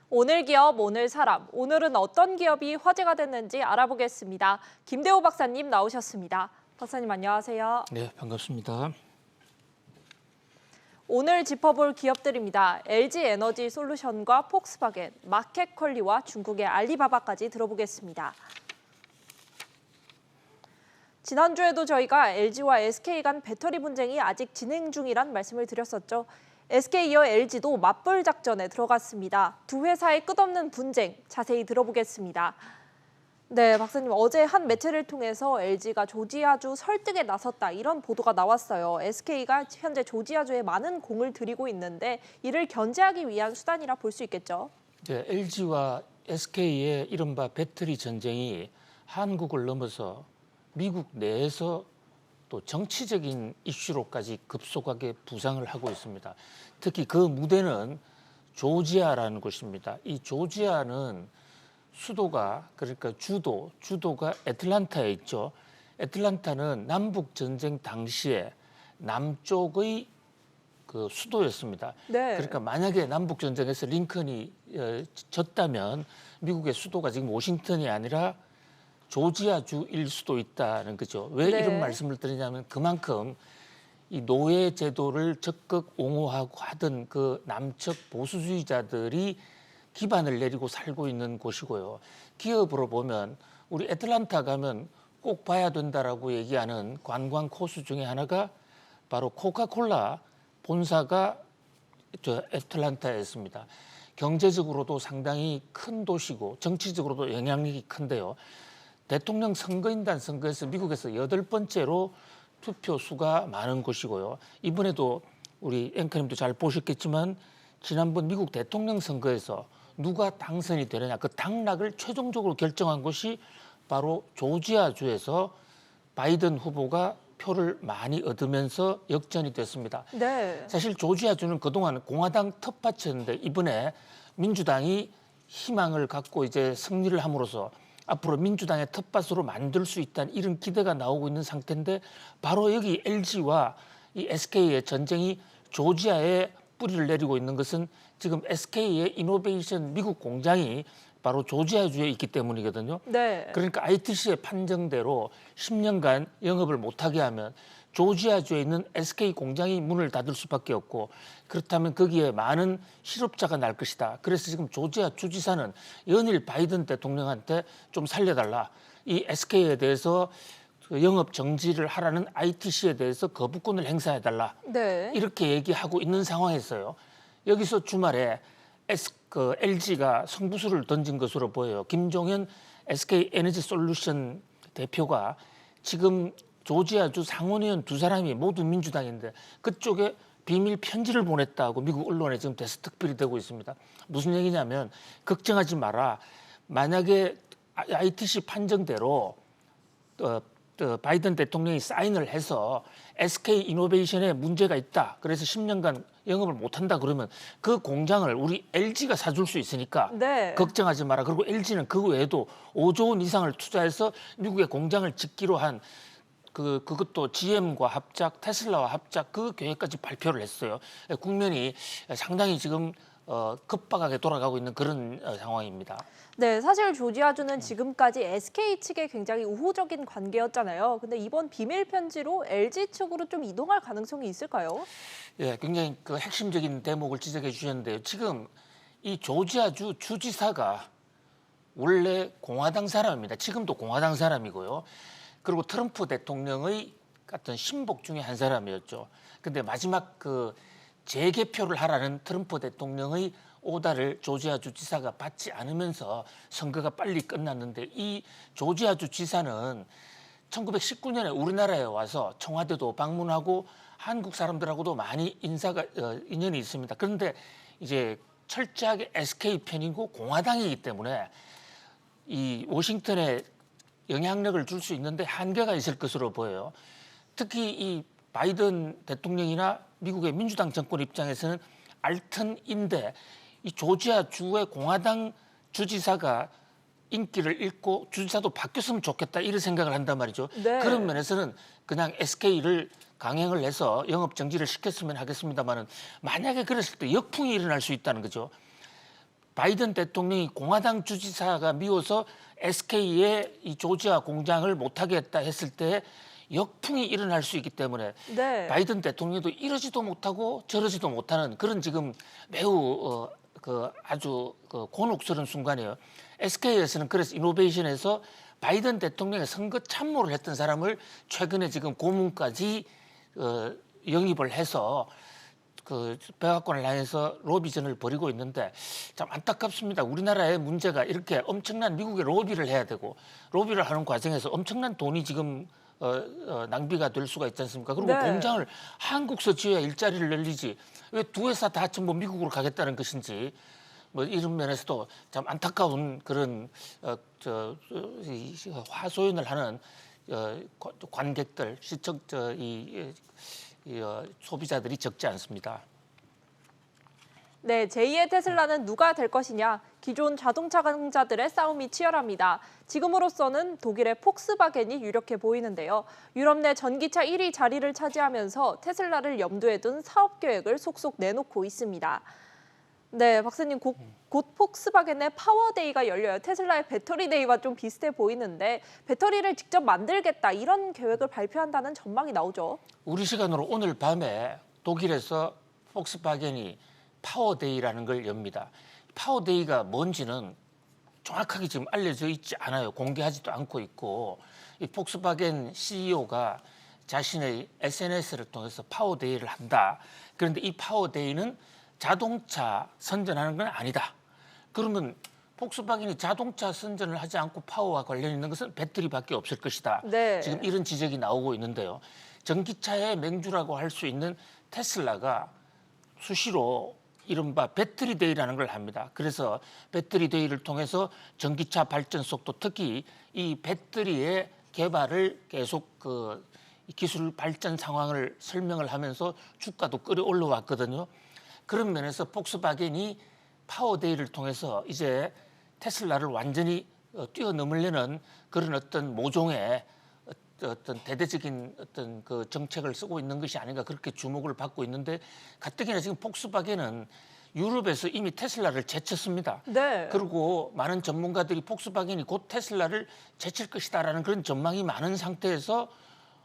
오늘 기업, 오늘 사람. 오늘은 어떤 기업이 화제가 됐는지 알아보겠습니다. 김대호 박사님 나오셨습니다. 박사님 안녕하세요. 네, 반갑습니다. 오늘 짚어볼 기업들입니다. LG에너지솔루션과 폭스바겐, 마켓컬리와 중국의 알리바바까지 들어보겠습니다. 지난주에도 저희가 LG와 SK 간 배터리 분쟁이 아직 진행 중이란 말씀을 드렸었죠. SK이어 LG도 맞벌 작전에 들어갔습니다. 두 회사의 끝없는 분쟁 자세히 들어보겠습니다. 네, 박사님 어제 한 매체를 통해서 LG가 조지아주 설득에 나섰다 이런 보도가 나왔어요. SK가 현재 조지아주에 많은 공을 들이고 있는데 이를 견제하기 위한 수단이라 볼 수 있겠죠. 네, LG와 SK의 이른바 배터리 전쟁이 한국을 넘어서 미국 내에서 또 정치적인 이슈로까지 급속하게 부상을 하고 있습니다. 특히 그 무대는 조지아라는 곳입니다. 이 조지아는 수도가 그러니까 주도가 애틀랜타에 있죠. 애틀랜타는 남북 전쟁 당시에 남쪽의 그 수도였습니다. 네. 그러니까 만약에 남북 전쟁에서 링컨이 졌다면 미국의 수도가 지금 워싱턴이 아니라 조지아주일 수도 있다는 거죠. 왜 네. 이런 말씀을 드리냐면 그만큼 이 노예 제도를 적극 옹호하고 하던 그 남측 보수주의자들이 기반을 내리고 살고 있는 곳이고요. 기업으로 보면 우리 애틀랜타 가면 꼭 봐야 된다라고 얘기하는 관광 코스 중에 하나가 바로 코카콜라 본사가 저 애틀랜타에 있습니다. 경제적으로도 상당히 큰 도시고 정치적으로도 영향력이 큰데요. 대통령 선거인단 선거에서 미국에서 8번째로 투표 수가 많은 곳이고요. 이번에도 우리 앵커님도 잘 보셨겠지만 지난번 미국 대통령 선거에서 누가 당선이 되느냐 그 당락을 최종적으로 결정한 것이 바로 조지아주에서 바이든 후보가 표를 많이 얻으면서 역전이 됐습니다. 네. 사실 조지아주는 그동안 공화당 텃밭이었는데 이번에 민주당이 희망을 갖고 이제 승리를 함으로써 앞으로 민주당의 텃밭으로 만들 수 있다는 이런 기대가 나오고 있는 상태인데 바로 여기 LG와 이 SK의 전쟁이 조지아에 뿌리를 내리고 있는 것은 지금 SK의 이노베이션 미국 공장이 바로 조지아주에 있기 때문이거든요. 네. 그러니까 ITC의 판정대로 10년간 영업을 못하게 하면 조지아주에 있는 SK 공장이 문을 닫을 수밖에 없고 그렇다면 거기에 많은 실업자가 날 것이다. 그래서 지금 조지아 주지사는 연일 바이든 대통령한테 좀 살려달라. 이 SK에 대해서 영업 정지를 하라는 ITC에 대해서 거부권을 행사해달라. 네. 이렇게 얘기하고 있는 상황에서요. 여기서 주말에 LG가 성부수를 던진 것으로 보여요. 김종현 SK 에너지 솔루션 대표가 지금 조지아주 상원의원 두 사람이 모두 민주당인데 그쪽에 비밀 편지를 보냈다고 미국 언론에 지금 대스특필이 되고 있습니다. 무슨 얘기냐면 걱정하지 마라. 만약에 ITC 판정대로 바이든 대통령이 사인을 해서 SK 이노베이션에 문제가 있다. 그래서 10년간 영업을 못한다 그러면 그 공장을 우리 LG가 사줄 수 있으니까 네. 걱정하지 마라. 그리고 LG는 그 외에도 5조 원 이상을 투자해서 미국의 공장을 짓기로 한 그것도 GM과 합작, 테슬라와 합작 그 계획까지 발표를 했어요. 국면이 상당히 지금 급박하게 돌아가고 있는 그런 상황입니다. 네, 사실 조지아주는 지금까지 SK 측에 굉장히 우호적인 관계였잖아요. 근데 이번 비밀 편지로 LG 측으로 좀 이동할 가능성이 있을까요? 예, 굉장히 그 핵심적인 대목을 지적해 주셨는데요. 지금 이 조지아주 주지사가 원래 공화당 사람입니다. 지금도 공화당 사람이고요. 그리고 트럼프 대통령의 같은 신복 중에 한 사람이었죠. 근데 마지막 그 재개표를 하라는 트럼프 대통령의 오다를 조지아주 지사가 받지 않으면서 선거가 빨리 끝났는데 이 조지아주 지사는 1919년에 우리나라에 와서 청와대도 방문하고 한국 사람들하고도 많이 인연이 있습니다. 그런데 이제 철저하게 SK 편이고 공화당이기 때문에 이 워싱턴에 영향력을 줄 수 있는데 한계가 있을 것으로 보여요. 특히 이 바이든 대통령이나 미국의 민주당 정권 입장에서는 알튼인데 이 조지아 주의 공화당 주지사가 인기를 잃고 주지사도 바뀌었으면 좋겠다 이런 생각을 한단 말이죠. 네. 그런 면에서는 그냥 SK를 강행을 해서 영업 정지를 시켰으면 하겠습니다만은 만약에 그랬을 때 역풍이 일어날 수 있다는 거죠. 바이든 대통령이 공화당 주지사가 미워서 SK의 이 조지아 공장을 못하겠다 했을 때 역풍이 일어날 수 있기 때문에 네. 바이든 대통령도 이러지도 못하고 저러지도 못하는 그런 지금 매우 아주 곤혹스러운 순간이에요. SK에서는 그래서 이노베이션에서 바이든 대통령의 선거 참모를 했던 사람을 최근에 지금 고문까지 영입을 해서 그 백악관을 향해서 로비전을 벌이고 있는데 참 안타깝습니다. 우리나라의 문제가 이렇게 엄청난 미국의 로비를 해야 되고 로비를 하는 과정에서 엄청난 돈이 지금 낭비가 될 수가 있지 않습니까? 그리고 네. 공장을 한국서 지어야 일자리를 늘리지 왜 두 회사 다 전부 미국으로 가겠다는 것인지 뭐 이런 면에서도 참 안타까운 그런 이 화소연을 하는 관객들 시청 소비자들이 적지 않습니다. 네, 제2의 테슬라는 누가 될 것이냐? 기존 자동차 강자들의 싸움이 치열합니다. 지금으로서는 독일의 폭스바겐이 유력해 보이는데요. 유럽 내 전기차 1위 자리를 차지하면서 테슬라를 염두에 둔 사업 계획을 속속 내놓고 있습니다. 네, 박사님 곧 폭스바겐의 파워데이가 열려요. 테슬라의 배터리데이와 좀 비슷해 보이는데 배터리를 직접 만들겠다 이런 계획을 발표한다는 전망이 나오죠. 우리 시간으로 오늘 밤에 독일에서 폭스바겐이 파워데이라는 걸 엽니다. 파워데이가 뭔지는 정확하게 지금 알려져 있지 않아요. 공개하지도 않고 있고 이 폭스바겐 CEO가 자신의 SNS를 통해서 파워데이를 한다. 그런데 이 파워데이는 자동차 선전하는 건 아니다. 그러면 폭스바겐이 자동차 선전을 하지 않고 파워와 관련 있는 것은 배터리밖에 없을 것이다. 네. 지금 이런 지적이 나오고 있는데요. 전기차의 맹주라고 할 수 있는 테슬라가 수시로 이른바 배터리데이라는 걸 합니다. 그래서 배터리데이를 통해서 전기차 발전 속도 특히 이 배터리의 개발을 계속 기술 발전 상황을 설명을 하면서 주가도 끌어올라 왔거든요. 그런 면에서 폭스바겐이 파워데이를 통해서 이제 테슬라를 완전히 뛰어넘으려는 그런 어떤 모종의 어떤 대대적인 어떤 그 정책을 쓰고 있는 것이 아닌가 그렇게 주목을 받고 있는데 가뜩이나 지금 폭스바겐은 유럽에서 이미 테슬라를 제쳤습니다. 네. 그리고 많은 전문가들이 폭스바겐이 곧 테슬라를 제칠 것이다라는 그런 전망이 많은 상태에서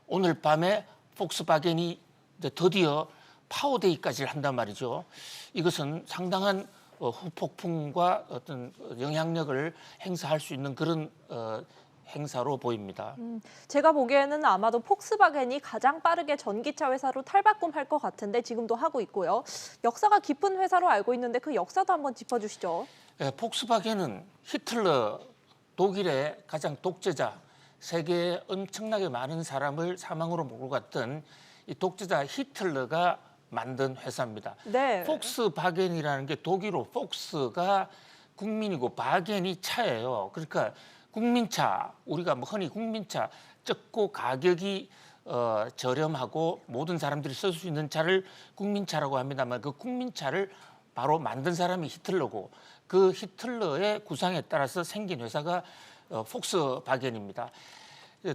오늘 밤에 폭스바겐이 이제 드디어 파워데이까지 한단 말이죠. 이것은 상당한 후폭풍과 어떤 영향력을 행사할 수 있는 그런 행사로 보입니다. 제가 보기에는 아마도 폭스바겐이 가장 빠르게 전기차 회사로 탈바꿈할 것 같은데 지금도 하고 있고요. 역사가 깊은 회사로 알고 있는데 그 역사도 한번 짚어주시죠. 폭스바겐은 히틀러 독일의 가장 독재자 세계에 엄청나게 많은 사람을 사망으로 몰고 갔던 이 독재자 히틀러가 만든 회사입니다. 네. 폭스바겐이라는 게 독일어 폭스가 국민이고 바겐이 차예요. 그러니까 국민차 우리가 뭐 흔히 국민차 적고 가격이 저렴하고 모든 사람들이 쓸 수 있는 차를 국민차라고 합니다만 그 국민차를 바로 만든 사람이 히틀러고 그 히틀러의 구상에 따라서 생긴 회사가 폭스바겐입니다.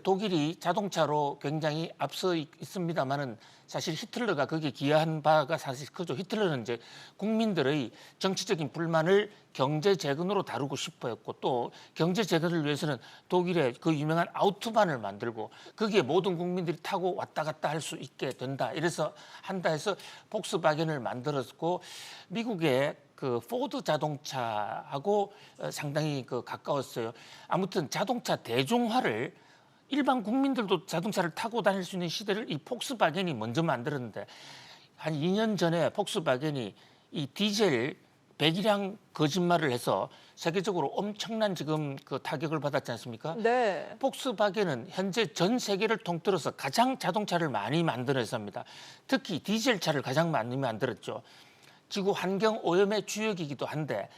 독일이 자동차로 굉장히 앞서 있습니다만은 사실 히틀러가 거기에 기여한 바가 사실 크죠. 히틀러는 이제 국민들의 정치적인 불만을 경제 재건으로 다루고 싶어했고 또 경제 재건을 위해서는 독일의 그 유명한 아우토반을 만들고 거기에 모든 국민들이 타고 왔다 갔다 할 수 있게 된다. 이래서 한다 해서 폭스바겐을 만들었고 미국의 그 포드 자동차하고 상당히 가까웠어요. 아무튼 자동차 대중화를 일반 국민들도 자동차를 타고 다닐 수 있는 시대를 이 폭스바겐이 먼저 만들었는데 한 2년 전에 폭스바겐이 이 디젤 배기량 거짓말을 해서 세계적으로 엄청난 지금 그 타격을 받았지 않습니까? 네. 폭스바겐은 현재 전 세계를 통틀어서 가장 자동차를 많이 만드는 회사입니다. 특히 디젤차를 가장 많이 만들었죠. 지구 환경 오염의 주역이기도 한데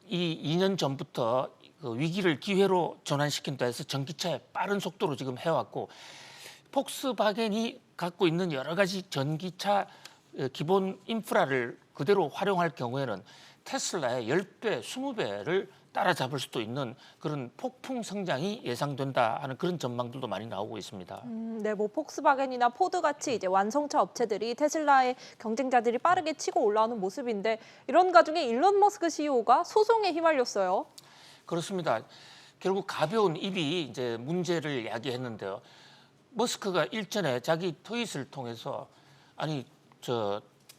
이 2년 전부터 그 위기를 기회로 전환시킨다 해서 전기차에 빠른 속도로 지금 해왔고 폭스바겐이 갖고 있는 여러 가지 전기차 기본 인프라를 그대로 활용할 경우에는 테슬라의 10배, 20배를 따라잡을 수도 있는 그런 폭풍 성장이 예상된다 하는 그런 전망들도 많이 나오고 있습니다. 네, 뭐 폭스바겐이나 포드 같이 이제 완성차 업체들이 테슬라의 경쟁자들이 빠르게 치고 올라오는 모습인데 이런 가중에 일론 머스크 CEO가 소송에 휘말렸어요. 그렇습니다. 결국 가벼운 입이 이제 문제를 야기했는데요. 머스크가 일전에 자기 트윗을 통해서 아니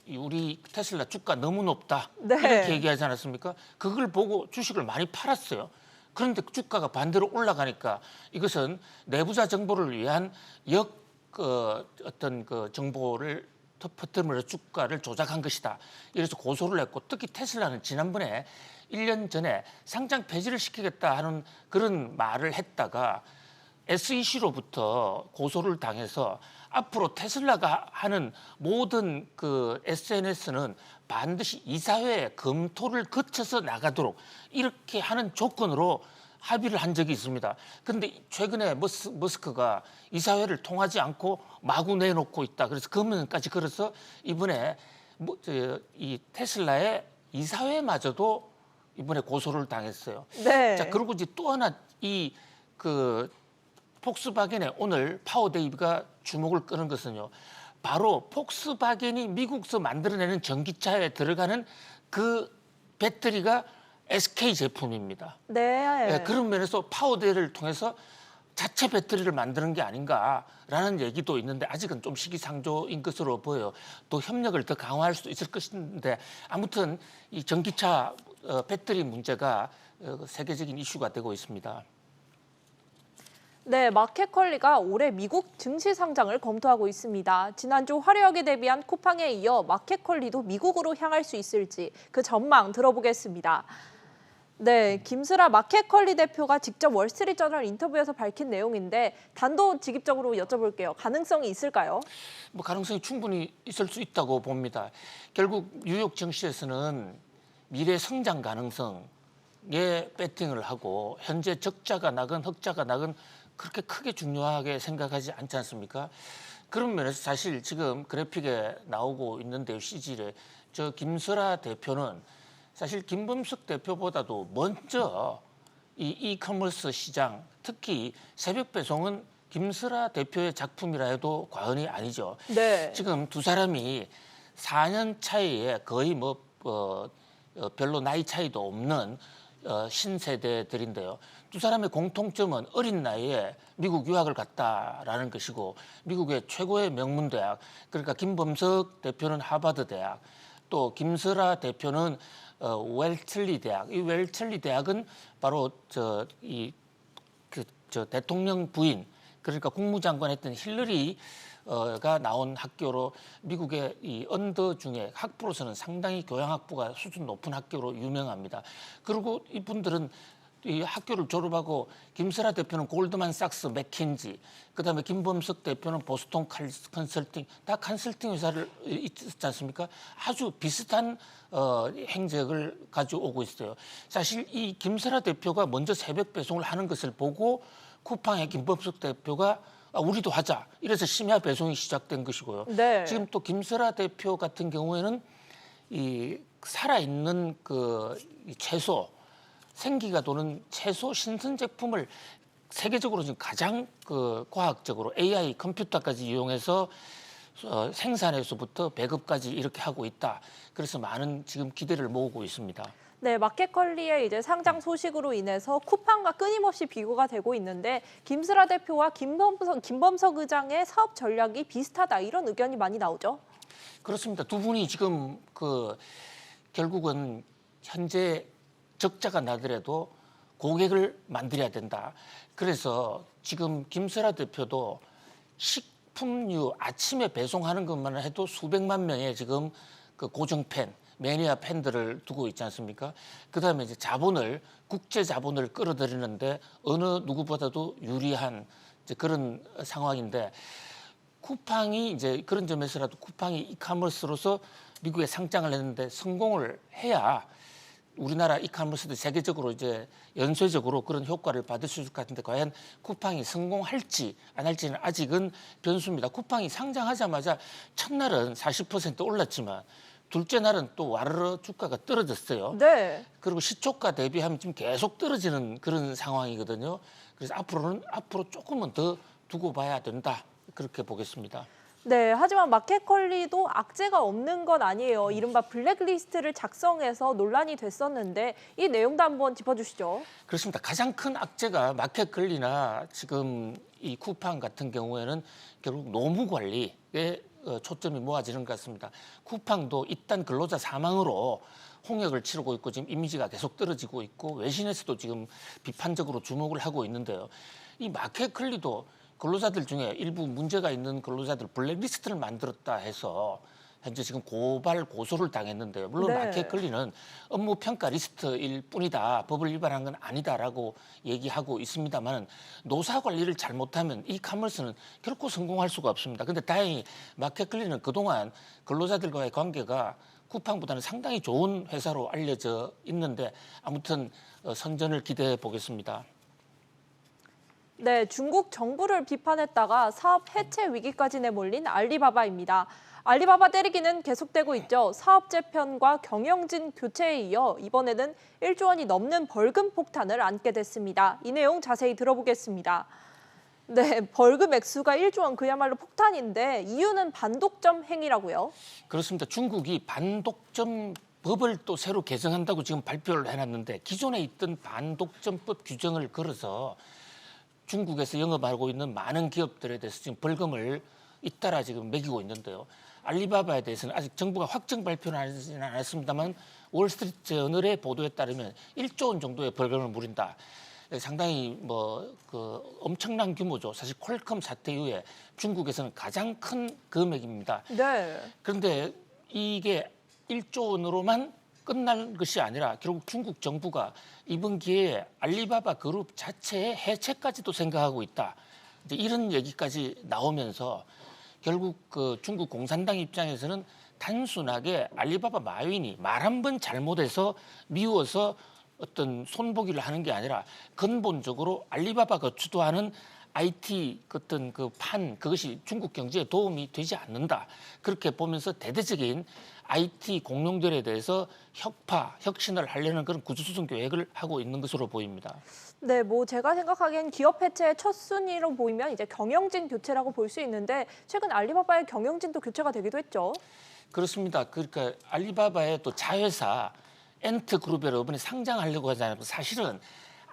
우리 테슬라 주가 너무 높다 네. 이렇게 얘기하지 않았습니까? 그걸 보고 주식을 많이 팔았어요. 그런데 주가가 반대로 올라가니까 이것은 내부자 정보를 위한 어떤 그 정보를 퍼뜨리면서 주가를 조작한 것이다. 이래서 고소를 했고 특히 테슬라는 지난번에 1년 전에 상장 폐지를 시키겠다 하는 그런 말을 했다가 SEC로부터 고소를 당해서 앞으로 테슬라가 하는 모든 그 SNS는 반드시 이사회 검토를 거쳐서 나가도록 이렇게 하는 조건으로 합의를 한 적이 있습니다. 그런데 최근에 머스크가 이사회를 통하지 않고 마구 내놓고 있다. 그래서 검문까지 걸어서 이번에 이 테슬라의 이사회마저도 이번에 고소를 당했어요. 네. 자, 그리고 이제 또 하나 폭스바겐의 오늘 파워데이가 주목을 끄는 것은요. 바로 폭스바겐이 미국에서 만들어내는 전기차에 들어가는 그 배터리가 SK 제품입니다. 네. 네, 그런 면에서 파워데이를 통해서 자체 배터리를 만드는 게 아닌가라는 얘기도 있는데 아직은 좀 시기상조인 것으로 보여요. 또 협력을 더 강화할 수도 있을 것인데 아무튼 이 전기차 배터리 문제가 세계적인 이슈가 되고 있습니다. 네, 마켓컬리가 올해 미국 증시 상장을 검토하고 있습니다. 지난주 화려하게 데뷔한 쿠팡에 이어 마켓컬리도 미국으로 향할 수 있을지 그 전망 들어보겠습니다. 네, 김슬아 마켓컬리 대표가 직접 월스트리트저널 인터뷰에서 밝힌 내용인데 단도직입적으로 여쭤볼게요. 가능성이 있을까요? 뭐 가능성이 충분히 있을 수 있다고 봅니다. 결국 뉴욕 증시에서는 미래 성장 가능성에 배팅을 하고 현재 적자가 나건 흑자가 나건 그렇게 크게 중요하게 생각하지 않지 않습니까? 그런 면에서 사실 지금 그래픽에 나오고 있는데요. CG에 저 김설아 대표는 사실 김범석 대표보다도 먼저 이 이커머스 시장 특히 새벽 배송은 김설아 대표의 작품이라 해도 과언이 아니죠. 네. 지금 두 사람이 4년 차이에 거의 별로 나이 차이도 없는 신세대들인데요. 두 사람의 공통점은 어린 나이에 미국 유학을 갔다라는 것이고 미국의 최고의 명문 대학 그러니까 김범석 대표는 하버드 대학 또 김설아 대표는 웰틀리 대학. 이 웰틀리 대학은 바로 대통령 부인 그러니까 국무장관 했던 힐러리가 나온 학교로 미국의 이 언더 중에 학부로서는 상당히 교양 학부가 수준 높은 학교로 유명합니다. 그리고 이분들은 이 학교를 졸업하고 김설아 대표는 골드만삭스, 맥킨지, 그다음에 김범석 대표는 보스턴 컨설팅, 다 컨설팅 회사를 있지 않습니까? 아주 비슷한 행적을 가져오고 있어요. 사실 이 김설아 대표가 먼저 새벽 배송을 하는 것을 보고 쿠팡의 김범석 대표가 우리도 하자. 이래서 심야 배송이 시작된 것이고요. 네. 지금 또 김설아 대표 같은 경우에는 이 살아있는 이 채소 생기가 도는 채소 신선 제품을 세계적으로 지금 가장 과학적으로 AI 컴퓨터까지 이용해서 생산에서부터 배급까지 이렇게 하고 있다. 그래서 많은 지금 기대를 모으고 있습니다. 네, 마켓컬리의 이제 상장 소식으로 인해서 쿠팡과 끊임없이 비교가 되고 있는데 김슬아 대표와 김범석 의장의 사업 전략이 비슷하다 이런 의견이 많이 나오죠. 그렇습니다. 두 분이 지금 결국은 현재 적자가 나더라도 고객을 만들어야 된다. 그래서 지금 김설아 대표도 식품류 아침에 배송하는 것만 해도 수백만 명의 지금 고정 팬, 매니아 팬들을 두고 있지 않습니까? 그다음에 이제 국제 자본을 끌어들이는데 어느 누구보다도 유리한 이제 그런 상황인데 쿠팡이 이제 그런 점에서라도 쿠팡이 이카머스로서 미국에 상장을 했는데 성공을 해야 우리나라 이카머스도 세계적으로 이제 연쇄적으로 그런 효과를 받을 수 있을 것 같은데 과연 쿠팡이 성공할지 안 할지는 아직은 변수입니다. 쿠팡이 상장하자마자 첫날은 40% 올랐지만 둘째 날은 또 와르르 주가가 떨어졌어요. 네. 그리고 시초가 대비하면 지금 계속 떨어지는 그런 상황이거든요. 그래서 앞으로 조금은 더 두고 봐야 된다. 그렇게 보겠습니다. 네, 하지만 마켓컬리도 악재가 없는 건 아니에요. 이른바 블랙리스트를 작성해서 논란이 됐었는데 이 내용도 한번 짚어주시죠. 그렇습니다. 가장 큰 악재가 마켓컬리나 지금 이 쿠팡 같은 경우에는 결국 노무 관리에 초점이 모아지는 것 같습니다. 쿠팡도 잇단 근로자 사망으로 홍역을 치르고 있고 지금 이미지가 계속 떨어지고 있고 외신에서도 지금 비판적으로 주목을 하고 있는데요. 이 마켓컬리도 근로자들 중에 일부 문제가 있는 근로자들 블랙리스트를 만들었다 해서 현재 지금 고소를 당했는데요. 물론 네. 마켓컬리는 업무 평가 리스트일 뿐이다. 법을 위반한 건 아니다라고 얘기하고 있습니다만 노사 관리를 잘못하면 이 카머스는 결코 성공할 수가 없습니다. 그런데 다행히 마켓컬리는 그동안 근로자들과의 관계가 쿠팡보다는 상당히 좋은 회사로 알려져 있는데 아무튼 선전을 기대해 보겠습니다. 네, 중국 정부를 비판했다가 사업 해체 위기까지 내몰린 알리바바입니다. 알리바바 때리기는 계속되고 있죠. 사업 재편과 경영진 교체에 이어 이번에는 1조 원이 넘는 벌금 폭탄을 안게 됐습니다. 이 내용 자세히 들어보겠습니다. 네, 벌금 액수가 1조 원 그야말로 폭탄인데 이유는 반독점 행위라고요. 그렇습니다. 중국이 반독점 법을 또 새로 개정한다고 지금 발표를 해놨는데 기존에 있던 반독점법 규정을 걸어서 중국에서 영업하고 있는 많은 기업들에 대해서 지금 벌금을 잇따라 지금 매기고 있는데요. 알리바바에 대해서는 아직 정부가 확정 발표는 하지는 않았습니다만 월스트리트 저널의 보도에 따르면 1조 원 정도의 벌금을 물린다. 상당히 엄청난 규모죠. 사실 퀄컴 사태 이후에 중국에서는 가장 큰 금액입니다. 네. 그런데 이게 1조 원으로만 끝날 것이 아니라 결국 중국 정부가 이번 기회에 알리바바 그룹 자체의 해체까지도 생각하고 있다. 이제 이런 얘기까지 나오면서 결국 그 중국 공산당 입장에서는 단순하게 알리바바 마윈이 말 한 번 잘못해서 미워서 어떤 손보기를 하는 게 아니라 근본적으로 알리바바가 주도하는 IT 어떤 그 판 그것이 중국 경제에 도움이 되지 않는다. 그렇게 보면서 대대적인 IT 공룡들에 대해서 혁신을 하려는 그런 구조조정 계획을 하고 있는 것으로 보입니다. 네, 제가 생각하기엔 기업 해체의 첫 순위로 보이면 이제 경영진 교체라고 볼 수 있는데 최근 알리바바의 경영진도 교체가 되기도 했죠. 그렇습니다. 그러니까 알리바바의 또 자회사 엔트그룹에 이번에 상장하려고 하잖아요. 사실은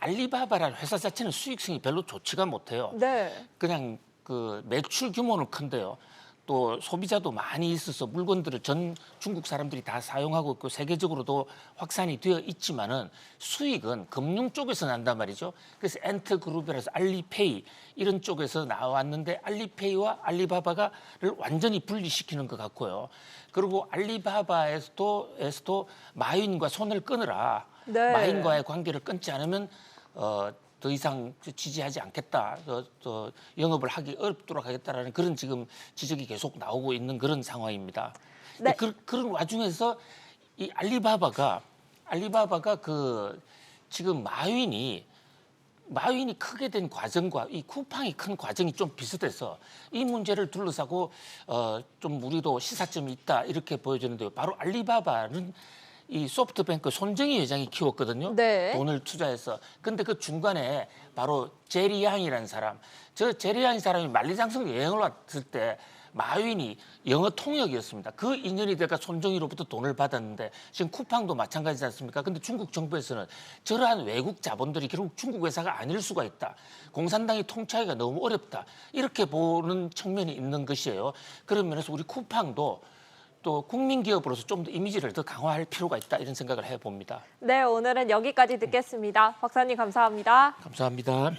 알리바바라는 회사 자체는 수익성이 별로 좋지가 못해요. 네. 그냥 그 매출 규모는 큰데요. 또 소비자도 많이 있어서 물건들을 전 중국 사람들이 다 사용하고 있고 세계적으로도 확산이 되어 있지만은 수익은 금융 쪽에서 난단 말이죠. 그래서 엔트그룹이라서 알리페이 이런 쪽에서 나왔는데 알리페이와 알리바바를 완전히 분리시키는 것 같고요. 그리고 알리바바에서도 마윈과 손을 끊으라. 네. 마윈과의 관계를 끊지 않으면 더 이상 지지하지 않겠다, 영업을 하기 어렵도록 하겠다라는 그런 지금 지적이 계속 나오고 있는 그런 상황입니다. 네. 그런 와중에서 이 알리바바가 그 지금 마윈이 크게 된 과정과 이 쿠팡이 큰 과정이 좀 비슷해서 이 문제를 둘러싸고 좀 우리도 시사점이 있다 이렇게 보여지는데요. 바로 알리바바는 이 소프트뱅크 손정희 회장이 키웠거든요. 네. 돈을 투자해서. 근데 그 중간에 바로 제리 양이라는 사람, 저 제리 양이 사람이 만리장성 여행을 왔을 때 마윈이 영어 통역이었습니다. 그 인연이 될까 손정희로부터 돈을 받았는데 지금 쿠팡도 마찬가지지 않습니까? 근데 중국 정부에서는 저러한 외국 자본들이 결국 중국 회사가 아닐 수가 있다. 공산당이 통치하기가 너무 어렵다. 이렇게 보는 측면이 있는 것이에요. 그런 면에서 우리 쿠팡도 또 국민기업으로서 좀 더 이미지를 더 강화할 필요가 있다 이런 생각을 해봅니다. 네, 오늘은 여기까지 듣겠습니다. 박사님 감사합니다. 감사합니다.